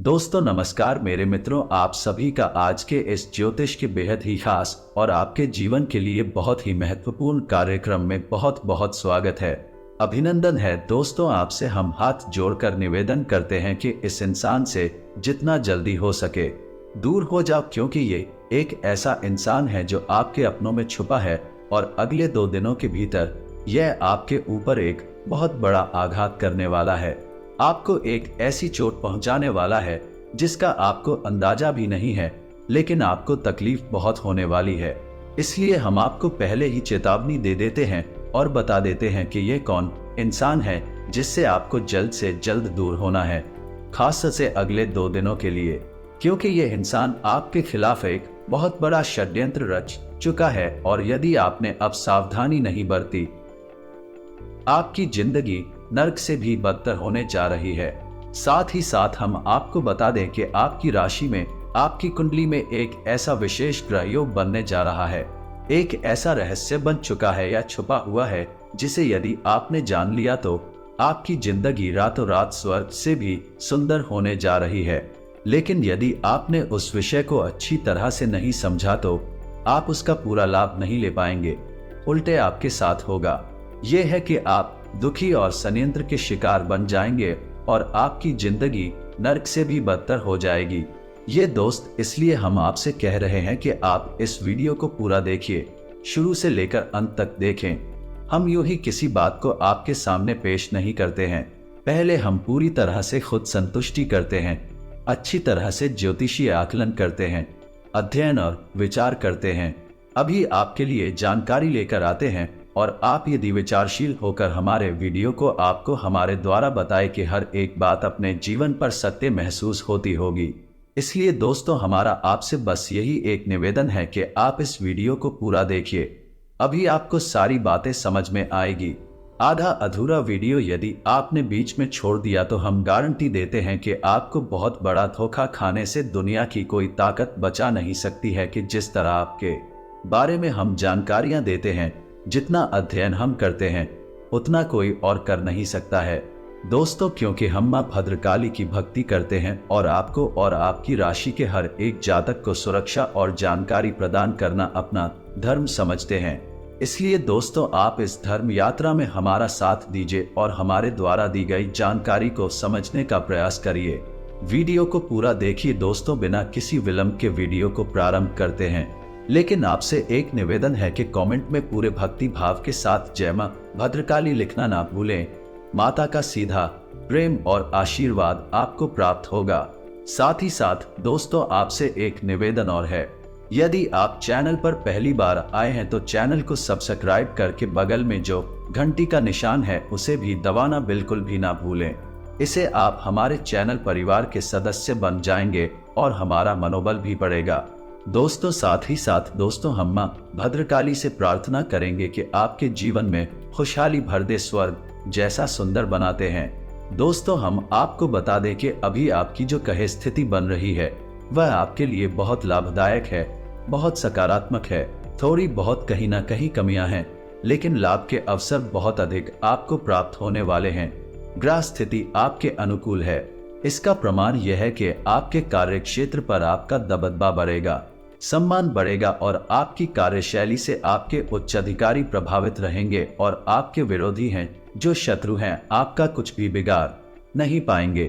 दोस्तों नमस्कार मेरे मित्रों, आप सभी का आज के इस ज्योतिष के बेहद ही खास और आपके जीवन के लिए बहुत ही महत्वपूर्ण कार्यक्रम में बहुत बहुत स्वागत है। अभिनंदन है दोस्तों, आपसे हम हाथ जोड़कर निवेदन करते हैं कि इस इंसान से जितना जल्दी हो सके दूर हो जाओ, क्योंकि ये एक ऐसा इंसान है जो आपके अपनों में छुपा है और अगले 2 दिनों के भीतर यह आपके ऊपर एक बहुत बड़ा आघात करने वाला है। आपको एक ऐसी चोट पहुंचाने वाला है जिसका आपको अंदाजा भी नहीं है, लेकिन आपको तकलीफ बहुत होने वाली है। इसलिए हम आपको पहले ही चेतावनी दे देते हैं और बता देते हैं कि ये कौन इंसान है जिससे आपको जल्द से जल्द दूर होना है, खास से अगले 2 दिनों के लिए, क्योंकि ये इंसान आपके खिलाफ एक बहुत बड़ा षड्यंत्र रच चुका है और यदि आपने अब सावधानी नहीं बरती, आपकी जिंदगी नर्क से भी बदतर होने जा रही है। साथ ही साथ हम आपको बता दें कि आपकी राशि में, आपकी कुंडली में एक ऐसा विशेष ग्रह योग बनने जा रहा है। एक ऐसा रहस्य बन चुका है या छुपा हुआ है जिसे यदि आपने जान लिया तो आपकी जिंदगी रातों रात स्वर्ग से भी सुंदर होने जा रही है। लेकिन यदि आपने उस विषय को अच्छी तरह से नहीं समझा तो आप उसका पूरा लाभ नहीं ले पाएंगे, उल्टे आपके साथ होगा यह है कि आप दुखी और षड्यंत्र के शिकार बन जाएंगे और आपकी जिंदगी नर्क से भी बदतर हो जाएगी। ये दोस्त इसलिए हम आपसे कह रहे हैं कि आप इस वीडियो को पूरा देखिए, शुरू से लेकर अंत तक देखें। हम यूं ही किसी बात को आपके सामने पेश नहीं करते हैं, पहले हम पूरी तरह से खुद संतुष्टि करते हैं, अच्छी तरह से ज्योतिषीय आकलन करते हैं, अध्ययन और विचार करते हैं, अभी आपके लिए जानकारी लेकर आते हैं और आप यदि विचारशील होकर हमारे वीडियो को आपको हमारे द्वारा बताए कि हर एक बात अपने जीवन पर सत्य महसूस होती होगी। इसलिए दोस्तों हमारा आपसे बस यही एक निवेदन है कि आप इस वीडियो को पूरा देखिए, अभी आपको सारी बातें समझ में आएगी। आधा अधूरा वीडियो यदि आपने बीच में छोड़ दिया तो हम गारंटी देते हैं कि आपको बहुत बड़ा धोखा खाने से दुनिया की कोई ताकत बचा नहीं सकती है कि जिस तरह आपके बारे में हम जानकारियां देते हैं, जितना अध्ययन हम करते हैं उतना कोई और कर नहीं सकता है दोस्तों, क्योंकि हम मां भद्रकाली की भक्ति करते हैं और आपको और आपकी राशि के हर एक जातक को सुरक्षा और जानकारी प्रदान करना अपना धर्म समझते हैं। इसलिए दोस्तों आप इस धर्म यात्रा में हमारा साथ दीजिए और हमारे द्वारा दी गई जानकारी को समझने का प्रयास करिए। वीडियो को पूरा देखिए दोस्तों, बिना किसी विलंब के वीडियो को प्रारंभ करते हैं। लेकिन आपसे एक निवेदन है कि कमेंट में पूरे भक्ति भाव के साथ जय मां भद्रकाली लिखना ना भूलें। माता का सीधा प्रेम और आशीर्वाद आपको प्राप्त होगा। साथ ही साथ दोस्तों आपसे एक निवेदन और है, यदि आप चैनल पर पहली बार आए हैं तो चैनल को सब्सक्राइब करके बगल में जो घंटी का निशान है उसे भी दबाना बिल्कुल भी ना भूलें। इसे आप हमारे चैनल परिवार के सदस्य बन जाएंगे और हमारा मनोबल भी बढ़ेगा। दोस्तों साथ ही साथ दोस्तों हम मां भद्रकाली से प्रार्थना करेंगे कि आपके जीवन में खुशहाली भर दे, स्वर्ग जैसा सुंदर बनाते हैं। दोस्तों हम आपको बता दें कि अभी आपकी जो कहे स्थिति बन रही है वह आपके लिए बहुत लाभदायक है, बहुत सकारात्मक है। थोड़ी बहुत कहीं ना कहीं कमियां हैं, लेकिन लाभ के अवसर बहुत अधिक आपको प्राप्त होने वाले हैं। ग्रह स्थिति आपके अनुकूल है, इसका प्रमाण यह है कि आपके कार्य क्षेत्र पर आपका दबदबा बढ़ेगा, सम्मान बढ़ेगा और आपकी कार्यशैली से आपके उच्च अधिकारी प्रभावित रहेंगे और आपके विरोधी हैं, जो शत्रु हैं, आपका कुछ भी बिगाड़ नहीं पाएंगे।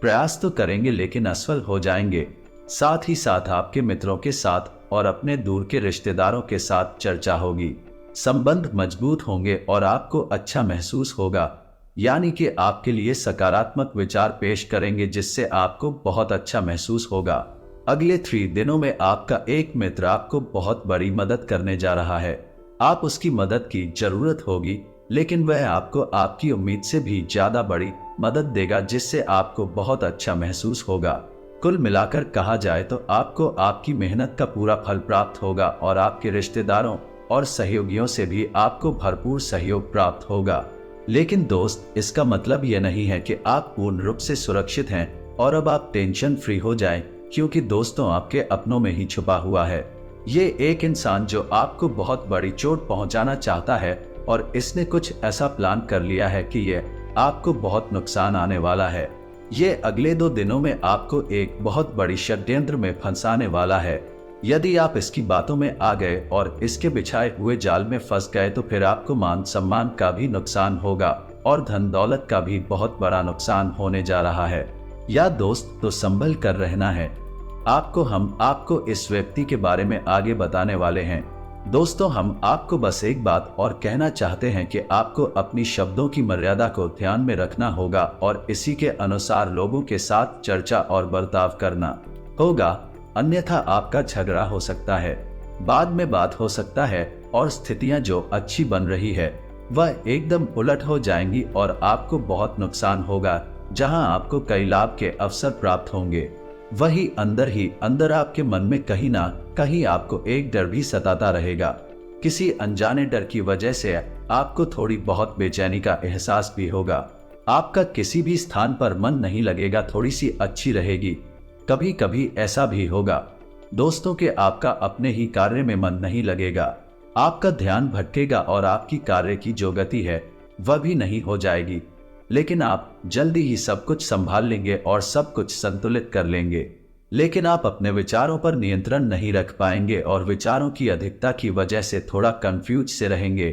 प्रयास तो करेंगे लेकिन असफल हो जाएंगे। साथ ही साथ आपके मित्रों के साथ और अपने दूर के रिश्तेदारों के साथ चर्चा होगी, संबंध मजबूत होंगे और आपको अच्छा महसूस होगा, यानी कि आपके लिए सकारात्मक विचार पेश करेंगे जिससे आपको बहुत अच्छा महसूस होगा। अगले 3 दिनों में आपका एक मित्र आपको बहुत बड़ी मदद करने जा रहा है। आप उसकी मदद की जरूरत होगी, लेकिन वह आपको आपकी उम्मीद से भी ज्यादा बड़ी मदद देगा जिससे आपको बहुत अच्छा महसूस होगा। कुल मिलाकर कहा जाए तो आपको आपकी मेहनत का पूरा फल प्राप्त होगा और आपके रिश्तेदारों और सहयोगियों से भी आपको भरपूर सहयोग प्राप्त होगा। लेकिन दोस्त इसका मतलब यह नहीं है कि आप पूर्ण रूप से सुरक्षित हैं और अब आप टेंशन फ्री हो जाएं, क्योंकि दोस्तों आपके अपनों में ही छुपा हुआ है ये एक इंसान जो आपको बहुत बड़ी चोट पहुंचाना चाहता है और इसने कुछ ऐसा प्लान कर लिया है कि ये आपको बहुत नुकसान आने वाला है। ये अगले 2 दिनों में आपको एक बहुत बड़ी षड्यंत्र में फंसाने वाला है। यदि आप इसकी बातों में आ गए और इसके बिछाए हुए जाल में फंस गए तो फिर आपको मान सम्मान का भी नुकसान होगा और धन दौलत का भी बहुत बड़ा नुकसान होने जा रहा है। या दोस्त, तो संभल कर रहना है। हम आपको इस व्यक्ति के बारे में आगे बताने वाले हैं। दोस्तों, हम आपको बस एक बात और कहना चाहते हैं कि आपको अपनी शब्दों की मर्यादा को ध्यान में रखना होगा और इसी के अनुसार लोगों के साथ चर्चा और बर्ताव करना होगा, अन्यथा आपका झगड़ा हो सकता है, बाद में बात हो सकता है और स्थितियां जो अच्छी बन रही है वह एकदम उलट हो जाएंगी और आपको बहुत नुकसान होगा। जहां आपको कई लाभ के अवसर प्राप्त होंगे, वही अंदर आपके मन में कहीं ना कहीं आपको एक डर भी सताता रहेगा। किसी अनजाने डर की वजह से आपको थोड़ी बहुत बेचैनी का एहसास भी होगा। आपका किसी भी स्थान पर मन नहीं लगेगा, थोड़ी सी अच्छी रहेगी। कभी कभी ऐसा भी होगा दोस्तों कि आपका अपने ही कार्य में मन नहीं लगेगा, आपका ध्यान भटकेगा और आपकी कार्य की जो गति है वह भी नहीं हो जाएगी। लेकिन आप जल्दी ही सब कुछ संभाल लेंगे और सब कुछ संतुलित कर लेंगे। लेकिन आप अपने विचारों पर नियंत्रण नहीं रख पाएंगे और विचारों की अधिकता की वजह से थोड़ा कंफ्यूज से रहेंगे,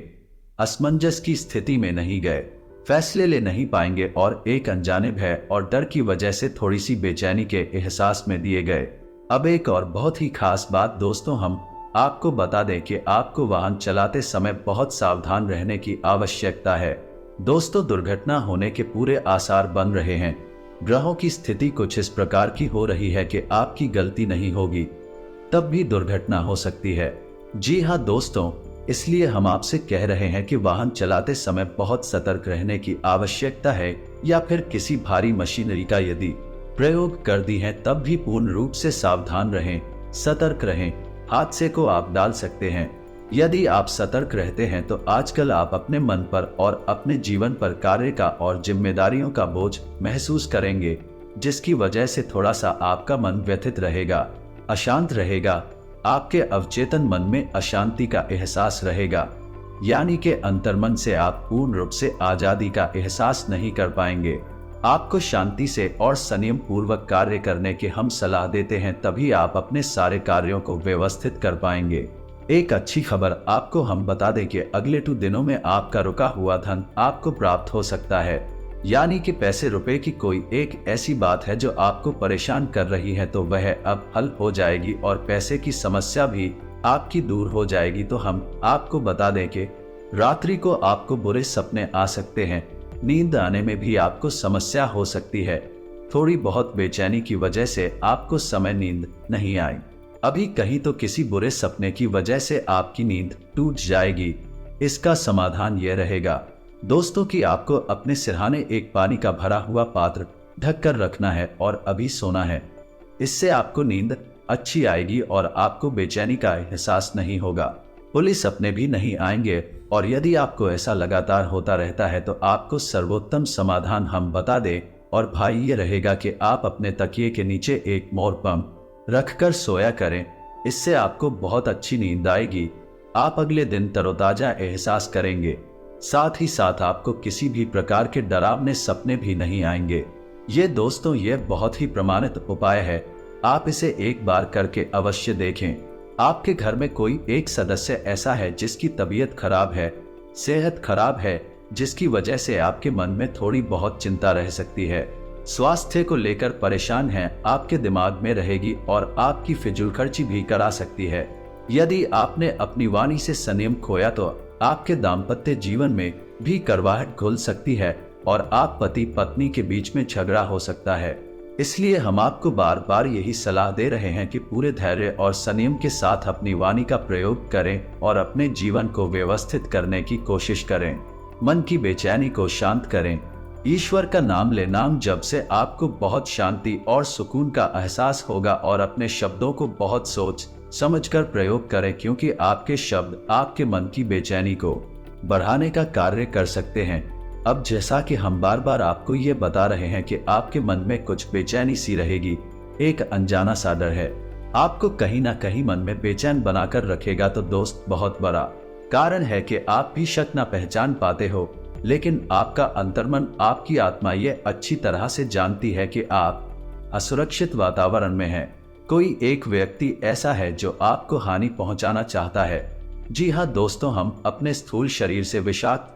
असमंजस की स्थिति में नहीं गए, फैसले ले नहीं पाएंगे और एक अनजाने भय और डर की वजह से थोड़ी सी बेचैनी के एहसास में दिए गए। अब एक और बहुत ही खास बात दोस्तों, हम आपको बता दें कि आपको वाहन चलाते समय बहुत सावधान रहने की आवश्यकता है। दोस्तों, दुर्घटना होने के पूरे आसार बन रहे हैं। ग्रहों की स्थिति कुछ इस प्रकार की हो रही है कि आपकी गलती नहीं होगी तब भी दुर्घटना हो सकती है। जी हाँ दोस्तों, इसलिए हम आपसे कह रहे हैं कि वाहन चलाते समय बहुत सतर्क रहने की आवश्यकता है, या फिर किसी भारी मशीनरी का यदि प्रयोग कर दी है तब भी पूर्ण रूप से सावधान रहें, सतर्क रहें। हादसे को आप डाल सकते हैं। यदि आप सतर्क रहते हैं तो आजकल आप अपने मन पर और अपने जीवन पर कार्य का और जिम्मेदारियों का बोझ महसूस करेंगे, जिसकी वजह से थोड़ा सा आपका मन व्यथित रहेगा, अशांत रहेगा। आपके अवचेतन मन में अशांति का एहसास रहेगा, यानी कि अंतर्मन से आप पूर्ण रूप से आजादी का एहसास नहीं कर पाएंगे। आपको शांति से और संयम पूर्वक कार्य करने की हम सलाह देते हैं, तभी आप अपने सारे कार्यों को व्यवस्थित कर पाएंगे। एक अच्छी खबर आपको हम बता दें कि अगले 2 दिनों में आपका रुका हुआ धन आपको प्राप्त हो सकता है, यानी कि पैसे रुपए की कोई एक ऐसी बात है जो आपको परेशान कर रही है तो वह अब हल हो जाएगी और पैसे की समस्या भी आपकी दूर हो जाएगी। तो हम आपको बता दें कि रात्रि को आपको बुरे सपने आ सकते हैं, नींद आने में भी आपको समस्या हो सकती है। थोड़ी बहुत बेचैनी की वजह से आपको समय नींद नहीं आई, अभी कहीं तो किसी बुरे सपने की वजह से आपकी नींद टूट जाएगी। इसका समाधान यह रहेगा दोस्तों कि आपको अपने सिरहाने एक पानी का भरा हुआ पात्र ढककर रखना है और अभी सोना है। इससे आपको नींद अच्छी आएगी और आपको बेचैनी का एहसास नहीं होगा, पुलिस सपने भी नहीं आएंगे। और यदि आपको ऐसा लगातार होता रहता है तो आपको सर्वोत्तम समाधान हम बता दें, और भाई ये रहेगा कि आप अपने तकिए के नीचे एक मोरपंख रखकर सोया करें। इससे आपको बहुत अच्छी नींद आएगी, आप अगले दिन तरोताजा एहसास करेंगे। साथ ही साथ आपको किसी भी प्रकार के डरावने सपने भी नहीं आएंगे। ये दोस्तों, ये बहुत ही प्रमाणित उपाय है, आप इसे एक बार करके अवश्य देखें। आपके घर में कोई एक सदस्य ऐसा है जिसकी तबीयत खराब है, सेहत खराब है, जिसकी वजह से आपके मन में थोड़ी बहुत चिंता रह सकती है, स्वास्थ्य को लेकर परेशान हैं, आपके दिमाग में रहेगी और आपकी फिजूल खर्ची भी करा सकती है। यदि आपने अपनी वाणी से संयम खोया तो आपके दाम्पत्य जीवन में भी करवाहट घुल सकती है और आप पति पत्नी के बीच में झगड़ा हो सकता है। इसलिए हम आपको बार बार यही सलाह दे रहे हैं कि पूरे धैर्य और संयम के साथ अपनी वाणी का प्रयोग करें और अपने जीवन को व्यवस्थित करने की कोशिश करें। मन की बेचैनी को शांत करें। ईश्वर का नाम ले, नाम जप से आपको बहुत शांति और सुकून का एहसास होगा। और अपने शब्दों को बहुत सोच समझकर प्रयोग करें, क्योंकि आपके शब्द आपके मन की बेचैनी को बढ़ाने का कार्य कर सकते हैं। अब जैसा कि हम बार बार आपको ये बता रहे हैं कि आपके मन में कुछ बेचैनी सी रहेगी, एक अनजाना सा डर है, आपको कहीं ना कहीं मन में बेचैन बनाकर रखेगा। तो दोस्त, बहुत बड़ा कारण है कि आप भी शक न पहचान पाते हो लेकिन आपका अंतर्मन, आपकी आत्मा ये अच्छी तरह से जानती है कि आप असुरक्षित वातावरण में हैं। कोई एक व्यक्ति ऐसा है जो आपको हानि पहुंचाना चाहता है। जी हाँ दोस्तों, हम अपने स्थूल शरीर से विषाक्त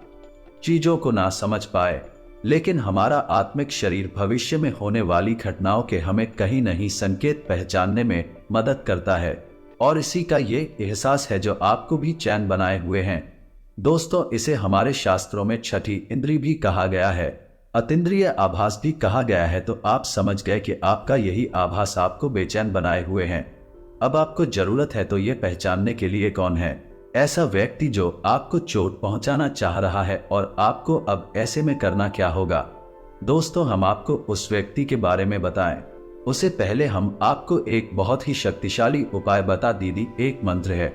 चीजों को ना समझ पाए, लेकिन हमारा आत्मिक शरीर भविष्य में होने वाली घटनाओं के हमें कहीं नहीं संकेत पहचानने में मदद करता है, और इसी का ये एहसास है जो आपको भी चैन बनाए हुए हैं। दोस्तों, इसे हमारे शास्त्रों में छठी इंद्री भी कहा गया है, अतीन्द्रिय आभास भी कहा गया है। तो आप समझ गए कि आपका यही आभास आपको बेचैन बनाए हुए हैं। अब आपको जरूरत है तो ये पहचानने के लिए कौन है ऐसा व्यक्ति जो आपको चोट पहुंचाना चाह रहा है, और आपको अब ऐसे में करना क्या होगा। दोस्तों, हम आपको उस व्यक्ति के बारे में बताएं उससे पहले हम आपको एक बहुत ही शक्तिशाली उपाय बता दीदी। एक मंत्र है।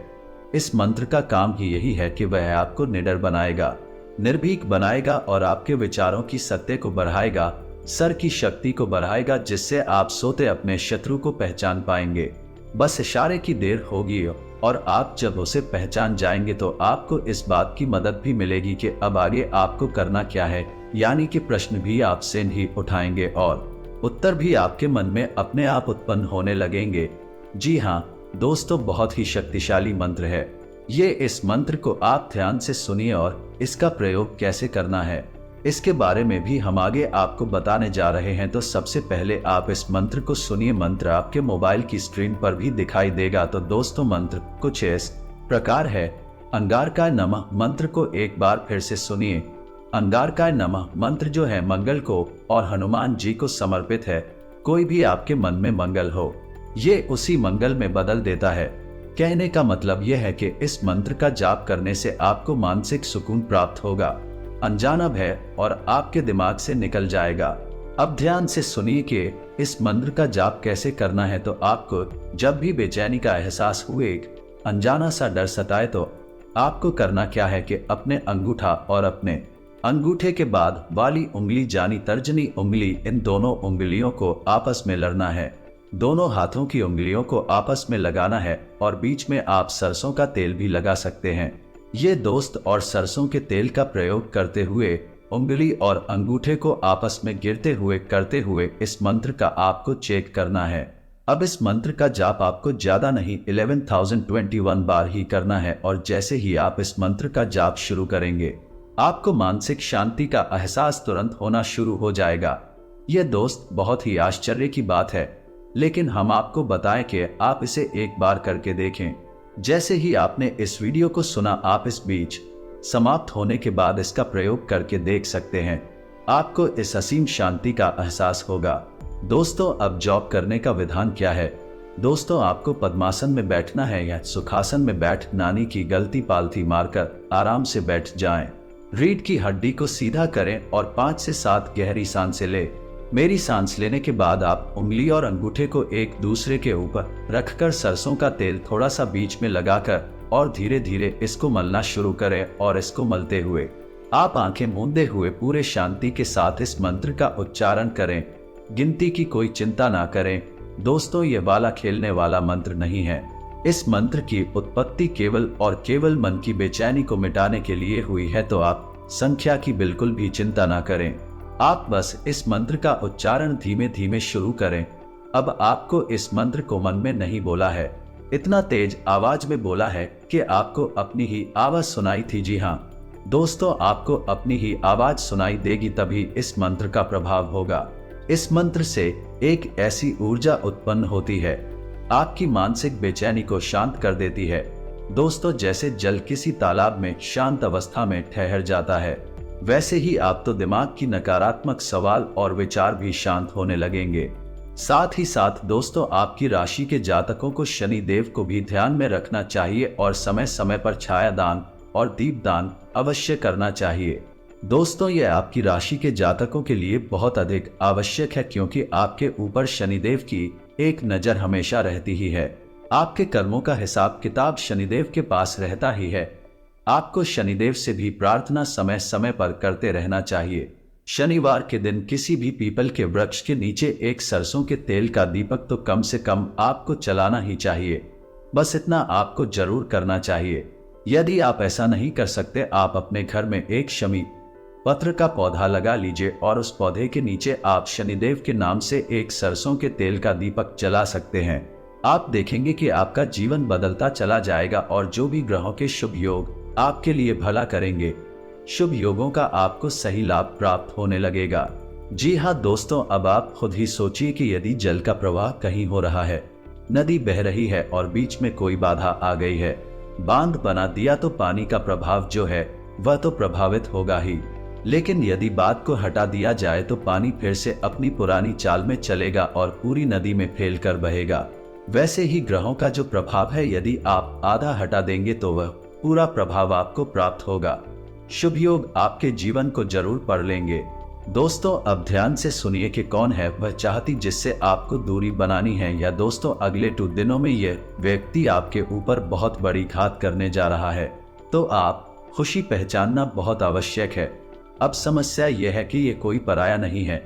इस मंत्र का काम ही यही है कि वह आपको निडर बनाएगा, निर्भीक बनाएगा और आपके विचारों की सत्य को बढ़ाएगा, सर की शक्ति को बढ़ाएगा, जिससे आप सोते अपने शत्रु को पहचान पाएंगे। बस इशारे की देर होगी, और आप जब उसे पहचान जाएंगे तो आपको इस बात की मदद भी मिलेगी कि अब आगे आपको करना क्या है। यानी कि प्रश्न भी आपसे नहीं उठाएंगे और उत्तर भी आपके मन में अपने आप उत्पन्न होने लगेंगे। जी हाँ दोस्तों, बहुत ही शक्तिशाली मंत्र है ये। इस मंत्र को आप ध्यान से सुनिए, और इसका प्रयोग कैसे करना है इसके बारे में भी हम आगे आपको बताने जा रहे हैं। तो सबसे पहले आप इस मंत्र को सुनिए। मंत्र आपके मोबाइल की स्क्रीन पर भी दिखाई देगा। तो दोस्तों, मंत्र कुछ इस प्रकार है। अंगारकाय नमः मंत्र को एक बार फिर से सुनिए। अंगारकाय नमः मंत्र जो है मंगल को और हनुमान जी को समर्पित है। कोई भी आपके मन में मंगल हो, ये उसी मंगल में बदल देता है। कहने का मतलब यह है कि इस मंत्र का जाप करने से आपको मानसिक सुकून प्राप्त होगा, अनजाना भय और आपके दिमाग से निकल जाएगा। अब ध्यान से सुनिए कि इस मंत्र का जाप कैसे करना है। तो आपको जब भी बेचैनी का एहसास हुए, एक अनजाना सा डर सताए, तो आपको करना क्या है कि अपने अंगूठा और अपने अंगूठे के बाद वाली उंगली यानी तर्जनी उंगली, इन दोनों उंगलियों को आपस में लड़ना है। दोनों हाथों की उंगलियों को आपस में लगाना है, और बीच में आप सरसों का तेल भी लगा सकते हैं। ये दोस्त, और सरसों के तेल का प्रयोग करते हुए उंगली और अंगूठे को आपस में गिरते हुए करते हुए इस मंत्र का आपको चेक करना है। अब इस मंत्र का जाप आपको ज्यादा नहीं 11,021 बार ही करना है, और जैसे ही आप इस मंत्र का जाप शुरू करेंगे आपको मानसिक शांति का एहसास तुरंत होना शुरू हो जाएगा। यह दोस्त बहुत ही आश्चर्य की बात है, लेकिन हम आपको बताएं कि आप इसे एक बार करके देखें। जैसे ही आपने इस वीडियो को सुना, आप इस बीच समाप्त होने के बाद इसका प्रयोग करके देख सकते हैं। आपको इस असीम शांति का एहसास होगा। दोस्तों, अब जॉब करने का विधान क्या है। दोस्तों, आपको पद्मासन में बैठना है या सुखासन में बैठ नानी की गलती पालथी मारकर आराम से बैठ जाएं। रीढ़ की हड्डी को सीधा करें और 5 से 7 गहरी सांसें ले। मेरी सांस लेने के बाद आप उंगली और अंगूठे को एक दूसरे के ऊपर रखकर सरसों का तेल थोड़ा सा बीच में लगाकर और धीरे धीरे इसको मलना शुरू करें, और इसको मलते हुए आप आंखें मूंदे हुए पूरे शांति के साथ इस मंत्र का उच्चारण करें। गिनती की कोई चिंता ना करें। दोस्तों, ये वाला खेलने वाला मंत्र नहीं है। इस मंत्र की उत्पत्ति केवल और केवल मन की बेचैनी को मिटाने के लिए हुई है। तो आप संख्या की बिल्कुल भी चिंता ना करें। आप बस इस मंत्र का उच्चारण धीमे धीमे शुरू करें। अब आपको इस मंत्र को मन में नहीं बोला है, इतना तेज आवाज में बोला है कि आपको अपनी ही आवाज सुनाई थी। जी हाँ दोस्तों, आपको अपनी ही आवाज सुनाई देगी, तभी इस मंत्र का प्रभाव होगा। इस मंत्र से एक ऐसी ऊर्जा उत्पन्न होती है, आपकी मानसिक बेचैनी को शांत कर देती है। दोस्तों, जैसे जल किसी तालाब में शांत अवस्था में ठहर जाता है, वैसे ही आप तो दिमाग की नकारात्मक सवाल और विचार भी शांत होने लगेंगे। साथ ही साथ दोस्तों, आपकी राशि के जातकों को शनि देव को भी ध्यान में रखना चाहिए, और समय समय पर छाया दान और दीप दान अवश्य करना चाहिए। दोस्तों, यह आपकी राशि के जातकों के लिए बहुत अधिक आवश्यक है, क्योंकि आपके ऊपर शनिदेव की एक नजर हमेशा रहती ही है। आपके कर्मों का हिसाब किताब शनिदेव के पास रहता ही है। आपको शनिदेव से भी प्रार्थना समय समय पर करते रहना चाहिए। शनिवार के दिन किसी भी पीपल के वृक्ष के नीचे एक सरसों के तेल का दीपक तो कम से कम आपको चलाना ही चाहिए। बस इतना आपको जरूर करना चाहिए। यदि आप ऐसा नहीं कर सकते, आप अपने घर में एक शमी पत्र का पौधा लगा लीजिए और उस पौधे के नीचे आप शनिदेव के नाम से एक सरसों के तेल का दीपक जला सकते हैं। आप देखेंगे कि आपका जीवन बदलता चला जाएगा और जो भी ग्रहों के शुभ योग आपके लिए भला करेंगे, शुभ योगों का आपको सही लाभ प्राप्त होने लगेगा। जी हाँ दोस्तों, अब आप खुद ही सोचिए कि यदि जल का प्रवाह कहीं हो रहा है, नदी बह रही है और बीच में कोई बाधा आ गई है, बांध बना दिया, तो पानी का प्रभाव जो है वह तो प्रभावित होगा ही, लेकिन यदि बात को हटा दिया जाए तो पानी फिर से अपनी पुरानी चाल में चलेगा और पूरी नदी में फैलकर बहेगा। वैसे ही ग्रहों का जो प्रभाव है, यदि आप आधा हटा देंगे तो वह पूरा प्रभाव आपको प्राप्त होगा। शुभ योग आपके जीवन को जरूर पढ़ लेंगे। दोस्तों, अब ध्यान से सुनिए कि कौन है वह चाहती जिससे आपको दूरी बनानी है, या दोस्तों अगले 2 दिनों में यह व्यक्ति आपके ऊपर बहुत बड़ी घात करने जा रहा है, तो आप खुशी पहचानना बहुत आवश्यक है। अब समस्या यह है कि ये कोई पराया नहीं है,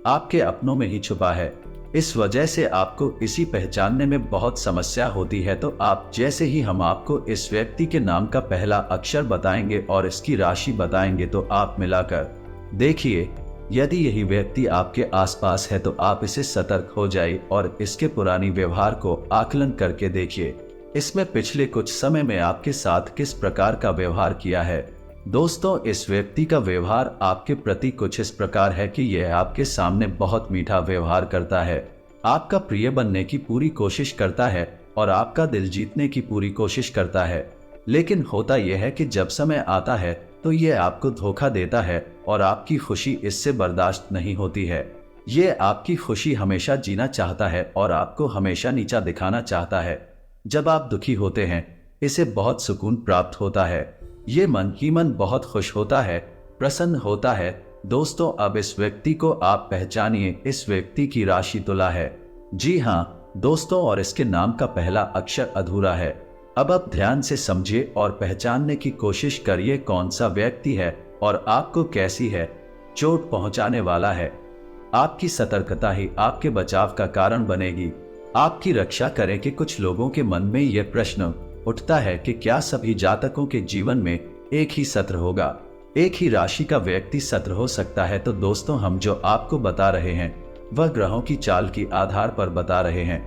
आपके अपनों में ही छुपा है। इस वजह से आपको इसी पहचानने में बहुत समस्या होती है। तो आप जैसे ही हम आपको इस व्यक्ति के नाम का पहला अक्षर बताएंगे और इसकी राशि बताएंगे, तो आप मिलाकर देखिए, यदि यही व्यक्ति आपके आसपास है तो आप इसे सतर्क हो जाइए और इसके पुरानी व्यवहार को आकलन करके देखिए, इसमें पिछले कुछ समय में आपके साथ किस प्रकार का व्यवहार किया है। दोस्तों, इस व्यक्ति का व्यवहार आपके प्रति कुछ इस प्रकार है कि यह आपके सामने बहुत मीठा व्यवहार करता है, आपका प्रिय बनने की पूरी कोशिश करता है और आपका दिल जीतने की पूरी कोशिश करता है। लेकिन होता यह है कि जब समय आता है तो यह आपको धोखा देता है और आपकी खुशी इससे बर्दाश्त नहीं होती है। ये आपकी खुशी हमेशा जीना चाहता है और आपको हमेशा नीचा दिखाना चाहता है। जब आप दुखी होते हैं, इसे बहुत सुकून प्राप्त होता है, ये मन ही मन बहुत खुश होता है, प्रसन्न होता है। दोस्तों, अब इस व्यक्ति को आप पहचानिए। इस व्यक्ति की राशि तुला है। जी हाँ दोस्तों, और इसके नाम का पहला अक्षर अधूरा है। अब आप ध्यान से समझिए और पहचानने की कोशिश करिए कौन सा व्यक्ति है और आपको कैसी है चोट पहुंचाने वाला है। आपकी सतर्कता ही आपके बचाव का कारण बनेगी, आपकी रक्षा करें। कि कुछ लोगों के मन में यह प्रश्न उठता है कि क्या सभी जातकों के जीवन में एक ही सत्र होगा, एक ही राशि का व्यक्ति सत्र हो सकता है। तो दोस्तों, हम जो आपको बता रहे हैं वह ग्रहों की चाल के आधार पर बता रहे हैं।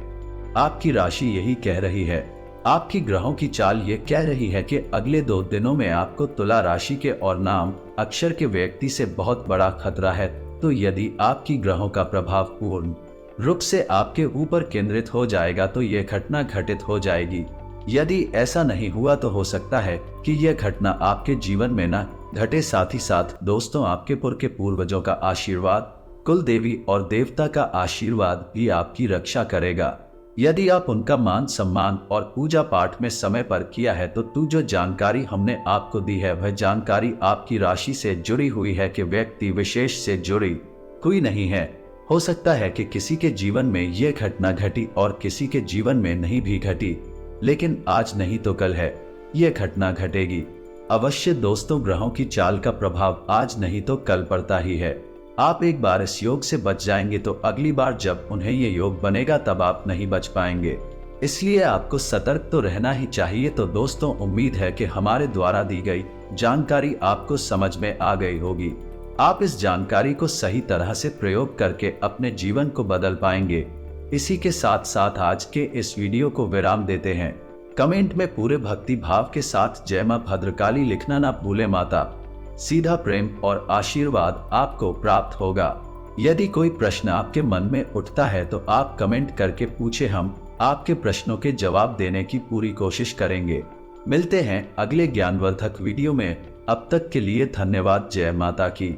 आपकी राशि यही कह रही है, आपकी ग्रहों की चाल ये कह रही है कि अगले 2 दिनों में आपको तुला राशि के और नाम अक्षर के व्यक्ति से बहुत बड़ा खतरा है। तो यदि आपकी ग्रहों का प्रभाव पूर्ण रूप से आपके ऊपर केंद्रित हो जाएगा तो यह घटना घटित हो जाएगी। यदि ऐसा नहीं हुआ तो हो सकता है कि यह घटना आपके जीवन में न घटे। साथ ही साथ दोस्तों, आपके के पूर्वजों का आशीर्वाद, कुल देवी और देवता का आशीर्वाद भी आपकी रक्षा करेगा। यदि आप उनका मान सम्मान और पूजा पाठ में समय पर किया है तो जो जानकारी हमने आपको दी है वह जानकारी आपकी राशि से जुड़ी हुई है कि व्यक्ति विशेष से जुड़ी हुई नहीं है। हो सकता है कि किसी के जीवन में यह घटना घटी और किसी के जीवन में नहीं भी घटी, लेकिन आज नहीं तो कल है यह घटना घटेगी अवश्य। दोस्तों, ग्रहों की चाल का प्रभाव आज नहीं तो कल पड़ता ही है। आप एक बार इस योग से बच जाएंगे तो अगली बार जब उन्हें ये योग बनेगा तब आप नहीं बच पाएंगे, इसलिए आपको सतर्क तो रहना ही चाहिए। तो दोस्तों, उम्मीद है कि हमारे द्वारा दी गई जानकारी आपको समझ में आ गई होगी। आप इस जानकारी को सही तरह से प्रयोग करके अपने जीवन को बदल पाएंगे। इसी के साथ साथ आज के इस वीडियो को विराम देते हैं। कमेंट में पूरे भक्ति भाव के साथ जय मां भद्रकाली लिखना ना भूले माता। सीधा प्रेम और आशीर्वाद आपको प्राप्त होगा। यदि कोई प्रश्न आपके मन में उठता है तो आप कमेंट करके पूछे, हम आपके प्रश्नों के जवाब देने की पूरी कोशिश करेंगे। मिलते हैं अगले ज्ञानवर्धक वीडियो में। अब तक के लिए धन्यवाद। जय माता की।